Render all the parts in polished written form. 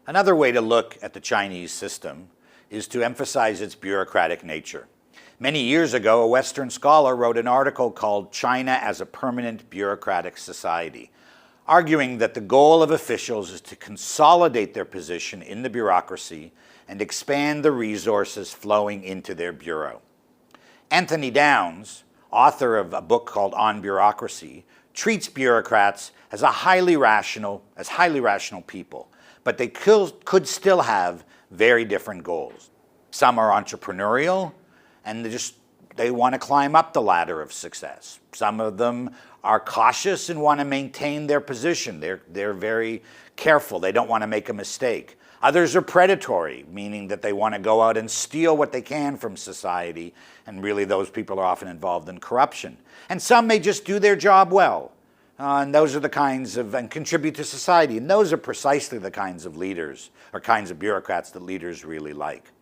Another way to look at the Chinese system is to emphasize its bureaucratic nature. Many years ago, a Western scholar wrote an article called "China as a Permanent Bureaucratic Society," arguing that the goal of officials is to consolidate their position in the bureaucracy and expand the resources flowing into their bureau. Anthony Downs, author of a book called On Bureaucracy, treats bureaucrats as highly rational people, but they could still have very different goals. Some are entrepreneurial, and they want to climb up the ladder of success. Some of them are cautious and want to maintain their position. They're very careful. They don't want to make a mistake. Others are predatory, meaning that they want to go out and steal what they can from society, and really those people are often involved in corruption. And some may just do their job well. And those are the kinds of, and contribute to society. And those are precisely the kinds of leaders, or kinds of bureaucrats that leaders really like.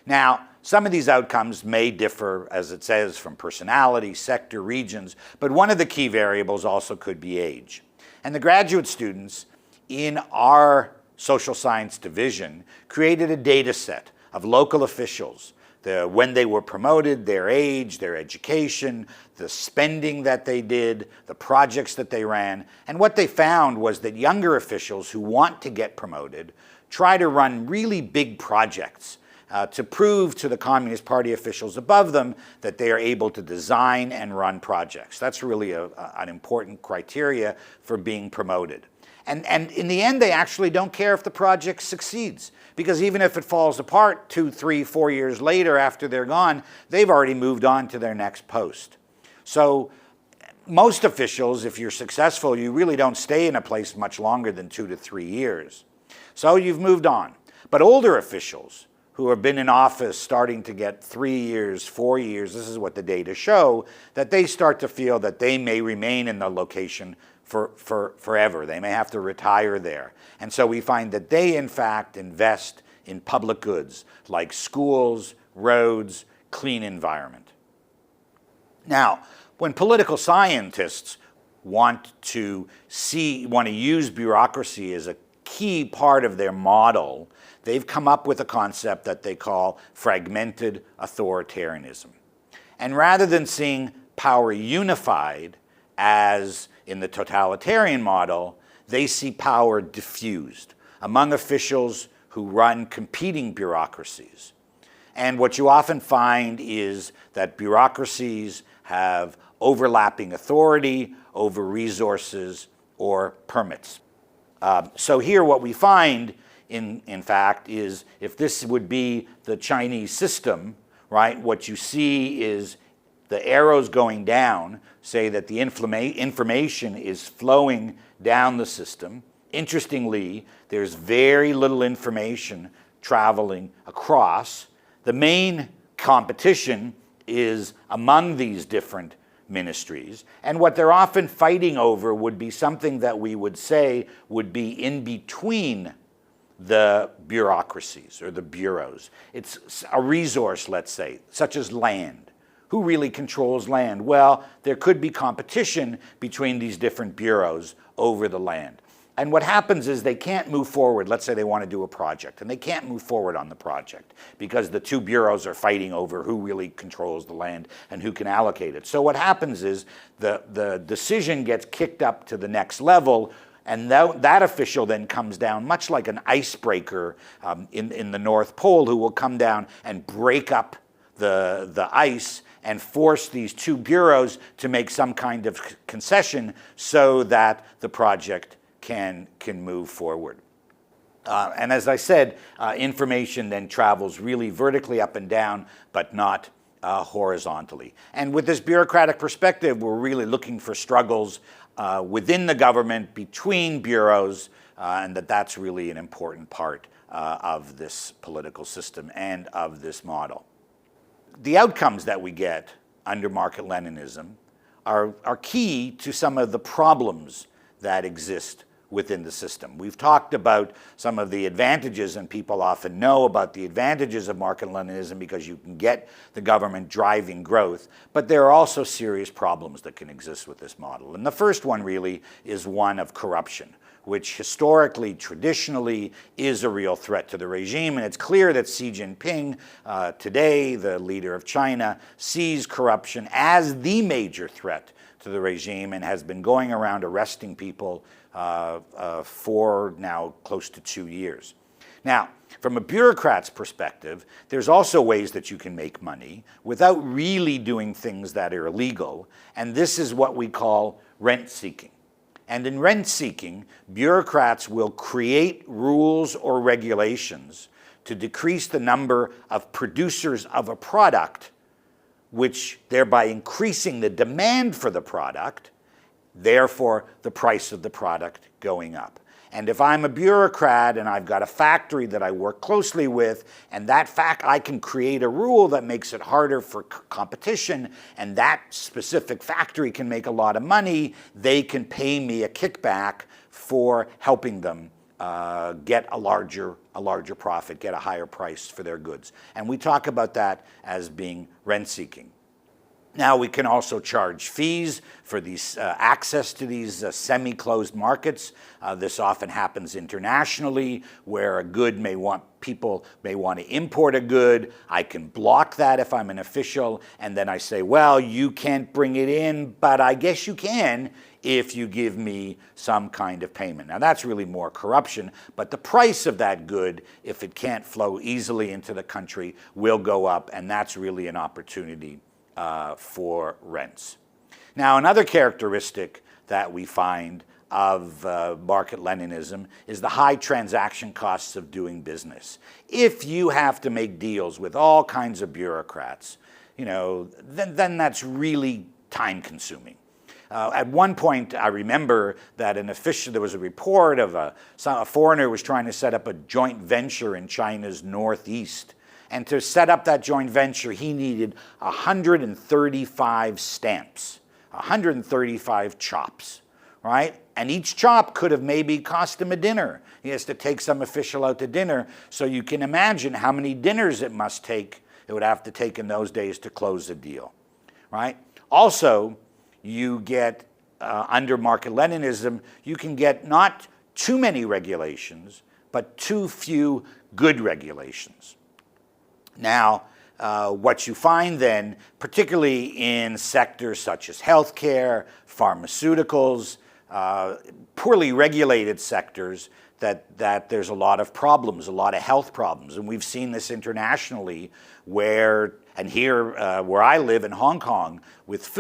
Now, some of these outcomes may differ, as it says, from personality, sector, regions, but one of the key variables also could be age. And the graduate students in our social science division created a data set of local officials, when they were promoted, their age, their education, the spending that they did, the projects that they ran. And what they found was that younger officials who want to get promoted try to run really big projects to prove to the Communist Party officials above them that they are able to design and run projects. That's really an important criteria for being promoted. And in the end, they actually don't care if the project succeeds, because even if it falls apart 2, 3, 4 years later after they're gone, they've already moved on to their next post. So most officials, if you're successful, you really don't stay in a place much longer than 2 to 3 years. So you've moved on. But older officials who have been in office starting to get 3 years, 4 years, this is what the data show, that they start to feel that they may remain in the location for forever. They may have to retire there. And so we find that they, in fact, invest in public goods like schools, roads, clean environment. Now, when political scientists want to use bureaucracy as a key part of their model, they've come up with a concept that they call fragmented authoritarianism. And rather than seeing power unified, as in the totalitarian model, they see power diffused among officials who run competing bureaucracies. And what you often find is that bureaucracies have overlapping authority over resources or permits. So here what we find, in fact, is if this would be the Chinese system, right, what you see is the arrows going down say that the information is flowing down the system. Interestingly, there's very little information traveling across. The main competition is among these different ministries, and what they're often fighting over would be something that we would say would be in between the bureaucracies or the bureaus. It's a resource, let's say, such as land. Who really controls land? Well, there could be competition between these different bureaus over the land. And what happens is they can't move forward. Let's say they want to do a project, and they can't move forward on the project because the two bureaus are fighting over who really controls the land and who can allocate it. So what happens is the decision gets kicked up to the next level, and that official then comes down, much like an icebreaker in the North Pole, who will come down and break up the ice and force these two bureaus to make some kind of concession so that the project can move forward. And as I said, information then travels really vertically up and down, but not horizontally. And with this bureaucratic perspective, we're really looking for struggles within the government, between bureaus, and that's really an important part of this political system and of this model. The outcomes that we get under market Leninism are key to some of the problems that exist within the system. We've talked about some of the advantages, and people often know about the advantages of market Leninism because you can get the government driving growth, but there are also serious problems that can exist with this model. And the first one really is one of corruption, which historically, traditionally, is a real threat to the regime. And it's clear that Xi Jinping, today, the leader of China, sees corruption as the major threat to the regime and has been going around arresting people for now close to 2 years. Now, from a bureaucrat's perspective, there's also ways that you can make money without really doing things that are illegal, and this is what we call rent seeking. And in rent seeking, bureaucrats will create rules or regulations to decrease the number of producers of a product, which thereby increasing the demand for the product, therefore the price of the product going up. And if I'm a bureaucrat and I've got a factory that I work closely with, and I can create a rule that makes it harder for competition, and that specific factory can make a lot of money, they can pay me a kickback for helping them get a larger profit, get a higher price for their goods. And we talk about that as being rent seeking. Now we can also charge fees for these access to these semi-closed markets. This often happens internationally, where people may want to import a good. I can block that if I'm an official, and then I say, well, you can't bring it in, but I guess you can if you give me some kind of payment. Now that's really more corruption, but the price of that good, if it can't flow easily into the country, will go up, and that's really an opportunity for rents. Now, another characteristic that we find of market Leninism is the high transaction costs of doing business. If you have to make deals with all kinds of bureaucrats, then that's really time-consuming. At one point, I remember that there was a report of a foreigner who was trying to set up a joint venture in China's northeast. And to set up that joint venture, he needed 135 stamps, 135 chops, right? And each chop could have maybe cost him a dinner. He has to take some official out to dinner. So you can imagine how many dinners it would have to take in those days to close the deal, right? Also, you get, under market Leninism, you can get not too many regulations, but too few good regulations. Now, what you find then, particularly in sectors such as healthcare, pharmaceuticals, poorly regulated sectors, that there's a lot of problems, a lot of health problems. And we've seen this internationally where I live in Hong Kong, with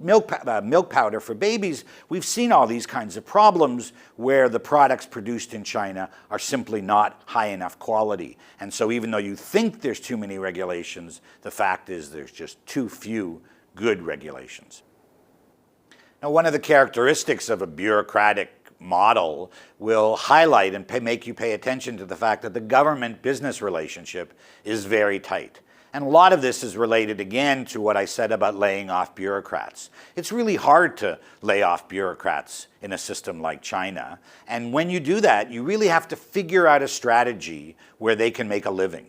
milk powder for babies, we've seen all these kinds of problems where the products produced in China are simply not high enough quality. And so even though you think there's too many regulations, the fact is there's just too few good regulations. Now, one of the characteristics of a bureaucratic model will highlight and make you pay attention to the fact that the government-business relationship is very tight. And a lot of this is related, again, to what I said about laying off bureaucrats. It's really hard to lay off bureaucrats in a system like China. And when you do that, you really have to figure out a strategy where they can make a living.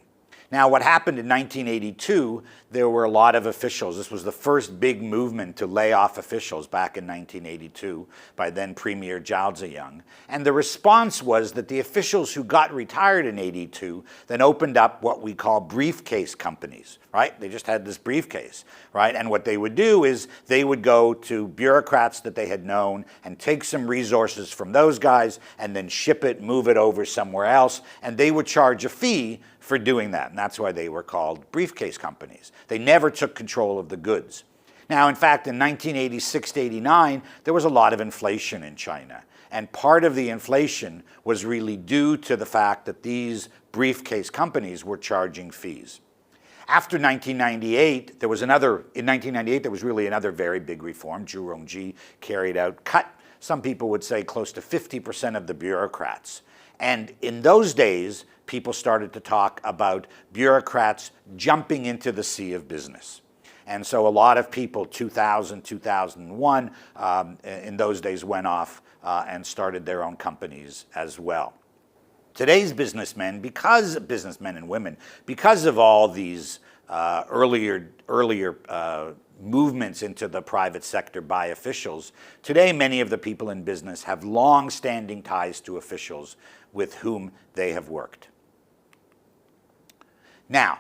Now, what happened in 1982, there were a lot of officials. This was the first big movement to lay off officials back in 1982 by then Premier Zhao Ziyang. And the response was that the officials who got retired in 82 then opened up what we call briefcase companies, right? They just had this briefcase, right? And what they would do is they would go to bureaucrats that they had known and take some resources from those guys and then ship it, move it over somewhere else, and they would charge a fee for doing that, and that's why they were called briefcase companies. They never took control of the goods. Now, in fact, in 1986 to 89, there was a lot of inflation in China, and part of the inflation was really due to the fact that these briefcase companies were charging fees. After 1998, there was really another very big reform. Zhu Rongji cut, some people would say, close to 50% of the bureaucrats. And in those days, people started to talk about bureaucrats jumping into the sea of business. And so a lot of people, 2000, 2001, in those days went off and started their own companies as well. Today's businessmen and women, because of all these earlier movements into the private sector by officials, today many of the people in business have long-standing ties to officials with whom they have worked. Now,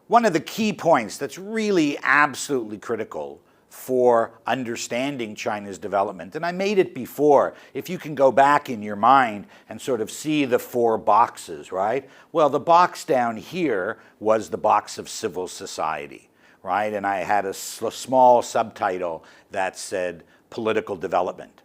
one of the key points that's really absolutely critical for understanding China's development, and I made it before, if you can go back in your mind and sort of see the four boxes, right? Well, the box down here was the box of civil society, right? And I had a small subtitle that said political development.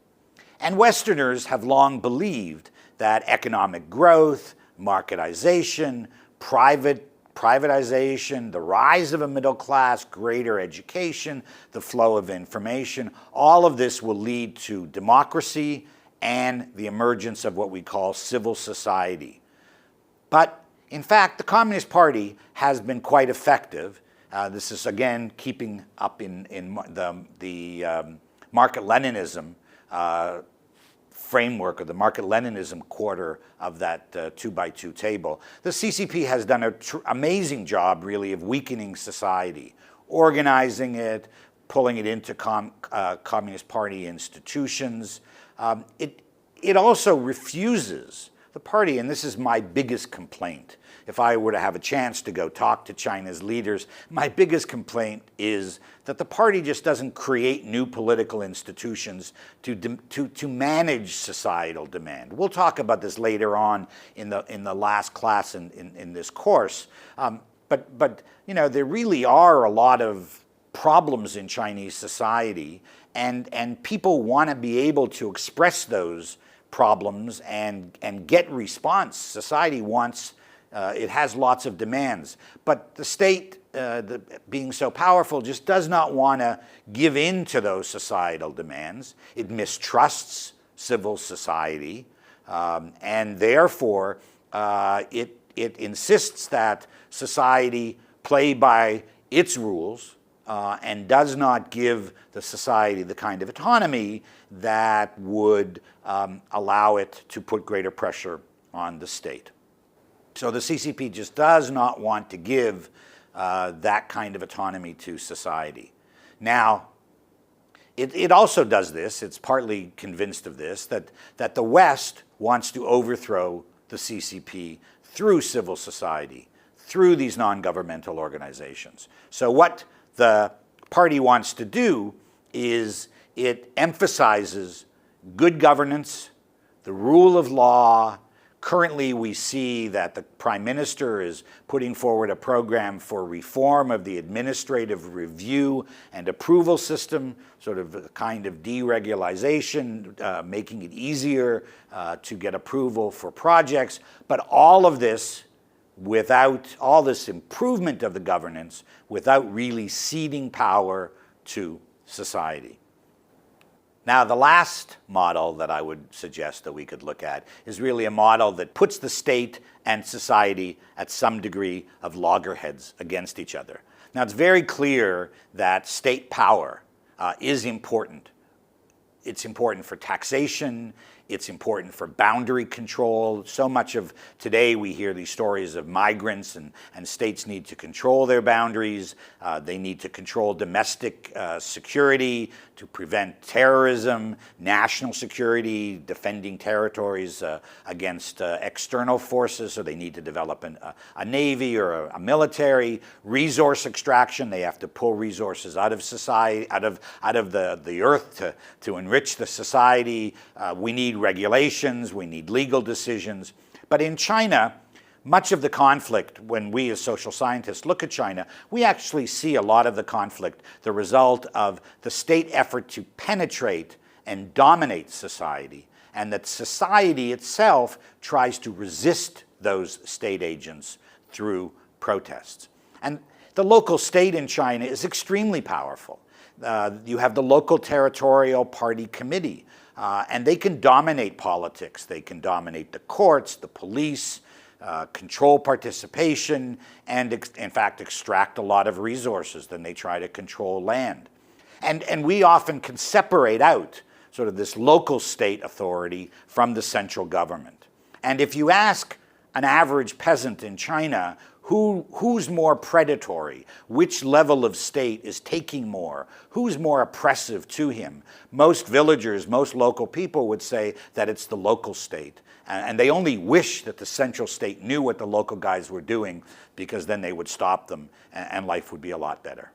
And Westerners have long believed that economic growth, marketization, privatization, the rise of a middle class, greater education, the flow of information, all of this will lead to democracy and the emergence of what we call civil society. But in fact, the Communist Party has been quite effective. This is again keeping up in the Market-Leninism framework, or the Market-Leninism quarter of that 2x2 table. The CCP has done an amazing job, really, of weakening society, organizing it, pulling it into Communist Party institutions. It also refuses, the party, and this is my biggest complaint, if I were to have a chance to go talk to China's leaders, my biggest complaint is that the party just doesn't create new political institutions to manage societal demand. We'll talk about this later on in the last class in this course. But you know, there really are a lot of problems in Chinese society, and people want to be able to express those problems and get response. Society wants. It has lots of demands, but the state, being so powerful, just does not want to give in to those societal demands. It mistrusts civil society, and therefore it insists that society play by its rules and does not give the society the kind of autonomy that would allow it to put greater pressure on the state. So the CCP just does not want to give that kind of autonomy to society. Now, it also does this, it's partly convinced of this, that the West wants to overthrow the CCP through civil society, through these non-governmental organizations. So what the party wants to do is it emphasizes good governance, the rule of law. Currently, we see that the Prime Minister is putting forward a program for reform of the administrative review and approval system, sort of a kind of deregulation, making it easier to get approval for projects. But all of this, without all this improvement of the governance, without really ceding power to society. Now, the last model that I would suggest that we could look at is really a model that puts the state and society at some degree of loggerheads against each other. Now, it's very clear that state power is important. It's important for taxation. It's important for boundary control. So much of today we hear these stories of migrants, and states need to control their boundaries. They need to control domestic security to prevent terrorism, national security, defending territories against external forces. So they need to develop a navy or a military. Resource extraction, they have to pull resources out of society, out of the earth to enrich the society. We need regulations, we need legal decisions. But in China, much of the conflict, when we as social scientists look at China, we actually see a lot of the conflict the result of the state effort to penetrate and dominate society, and that society itself tries to resist those state agents through protests. And the local state in China is extremely powerful. You have the local territorial party committee, and they can dominate politics. They can dominate the courts, the police, control participation, and in fact extract a lot of resources. Then they try to control land. And we often can separate out sort of this local state authority from the central government. And if you ask an average peasant in China who's more predatory, which level of state is taking more, who's more oppressive to him, most villagers, most local people would say that it's the local state. And they only wish that the central state knew what the local guys were doing, because then they would stop them and life would be a lot better.